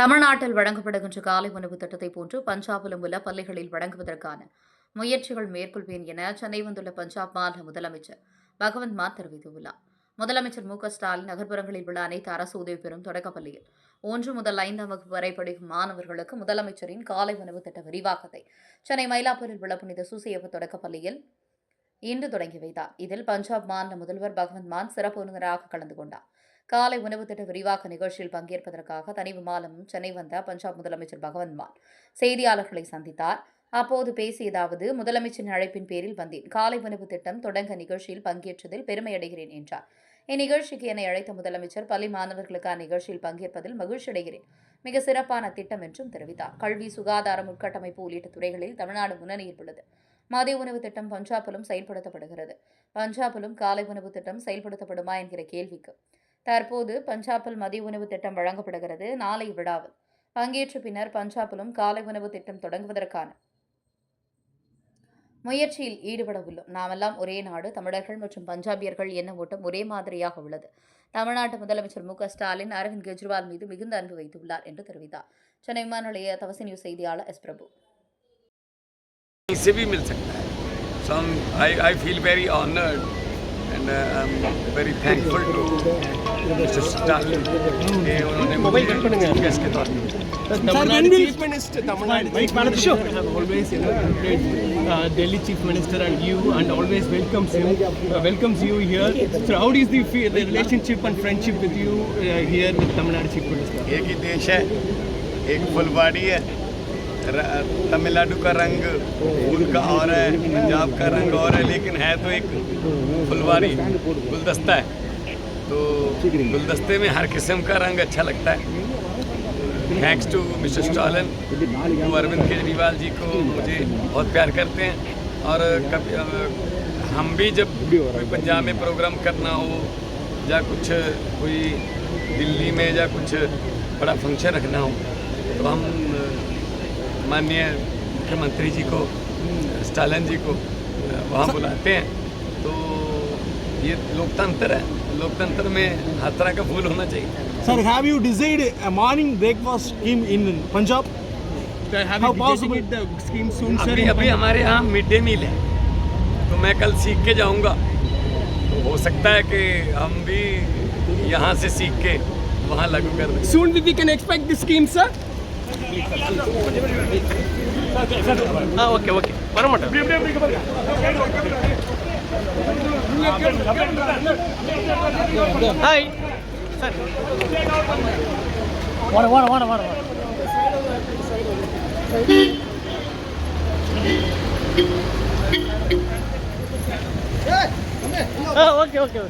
தமிழ்நாட்டில் வழங்கப்படுகின்ற காலை உணவு திட்டத்தை போன்று பஞ்சாபிலும் உள்ள பள்ளிகளில் வழங்குவதற்கான முயற்சிகள் மேற்கொள்வேன் என சென்னை வந்துள்ள பஞ்சாப் மாநில முதலமைச்சர் பகவந்த் மான் தெரிவித்துள்ளார். முதலமைச்சர் மு.க.ஸ்டாலின் நகர்ப்புறங்களில் உள்ள அனைத்து அரசு உதவி பெறும் தொடக்கப்பள்ளியில் 1 முதல் 5ஆம் வகுப்பு வரை படிக்கும் மாணவர்களுக்கு முதலமைச்சரின் காலை உணவு திட்ட விரிவாக்கத்தை சென்னை மயிலாப்பூரில் உள்ள புனித சூசையப்ப தொடக்கப்பள்ளியில் இன்று தொடங்கி வைத்தார். இதில் பஞ்சாப் மாநில முதல்வர் பகவந்த் மான் சிறப்பு விருந்தினராக கலந்து கொண்டார். காலை உணவு திட்ட விரிவாக்க நிகழ்ச்சியில் பங்கேற்பதற்காக தனி விமானமும் சென்னை வந்த பஞ்சாப் முதலமைச்சர் பகவந்த் மான் செய்தியாளர்களை சந்தித்தார். அப்போது பேசியதாவது, முதலமைச்சரின் அழைப்பின் பேரில் வந்தேன். காலை உணவு திட்டம் தொடங்க நிகழ்ச்சியில் பங்கேற்றதில் பெருமை அடைகிறேன் என்றார். இந்நிகழ்ச்சிக்கு என்னை அழைத்த முதலமைச்சர் பள்ளி மாணவர்களுக்கு அந்நிகழ்ச்சியில் பங்கேற்பதில் மகிழ்ச்சி அடைகிறேன். மிக சிறப்பான திட்டம் என்றும் தெரிவித்தார். கல்வி, சுகாதாரம், உட்கட்டமைப்பு உள்ளிட்ட துறைகளில் தமிழ்நாடு முன்னணியில் உள்ளது. மதிய உணவு திட்டம் பஞ்சாபிலும் செயல்படுத்தப்படுகிறது. பஞ்சாபிலும் காலை உணவு திட்டம் செயல்படுத்தப்படுமா என்கிற கேள்விக்கு தற்போது பஞ்சாபில் மதிய உணவு திட்டம் வழங்கப்படுகிறது. நாளை விழாவில் பங்கேற்ற பின்னர் பஞ்சாபிலும் காலை உணவு திட்டம் தொடங்குவதற்கான முயற்சியில் ஈடுபட உள்ளோம். நாமெல்லாம் ஒரே நாடு. தமிழர்கள் மற்றும் பஞ்சாபியர்கள் எண்ண ஓட்டம் ஒரே மாதிரியாக உள்ளது. தமிழ்நாட்டு முதலமைச்சர் மு.க.ஸ்டாலின் அரவிந்த் கெஜ்ரிவால் மீது மிகுந்த அன்பு வைத்துள்ளார் என்று தெரிவித்தார். சென்னை விமான நிலைய தவசி நியூஸ் செய்தியாளர் S. Prabhu. And I'm very thankful to Mr. Stalin. उन्होंने मुझे गेस्ट के तौर पे Tamil Chief Minister have always celebrated Delhi Chief Minister and you, and always welcomes you here. So how is the relationship and friendship with you here with Tamil Nadu Chief Minister? एक ही देश है, एक फुलवाड़ी है. तमिलनाडु का रंग फूल का और है, पंजाब का रंग और है, लेकिन है तो एक फुलवारी गुलदस्ता है. तो गुलदस्ते में हर किस्म का रंग अच्छा लगता है. Thanks to mister Stalin, Arvind Kejriwal ji को मुझे बहुत प्यार करते हैं. और कभी हम भी जब कोई पंजाब में प्रोग्राम करना हो या कुछ कोई दिल्ली में या कुछ बड़ा फंक्शन रखना हो तो हम माननीय मुख्यमंत्री जी को, स्टालिन जी को वहाँ बुलाते हैं. तो ये लोकतंत्र है. लोकतंत्र में हर तरह का फूल होना चाहिए. Sir, have you decided a morning breakfast scheme in Punjab? Have you decided the scheme soon, sir? अभी हमारे यहाँ मिड डे मील है, तो मैं कल सीख के जाऊँगा. तो हो सकता है कि हम भी यहाँ से सीख के वहाँ लागू कर दें. Soon we can expect the scheme, sir. Okay. Paramata. Hi. Sir. What? Okay.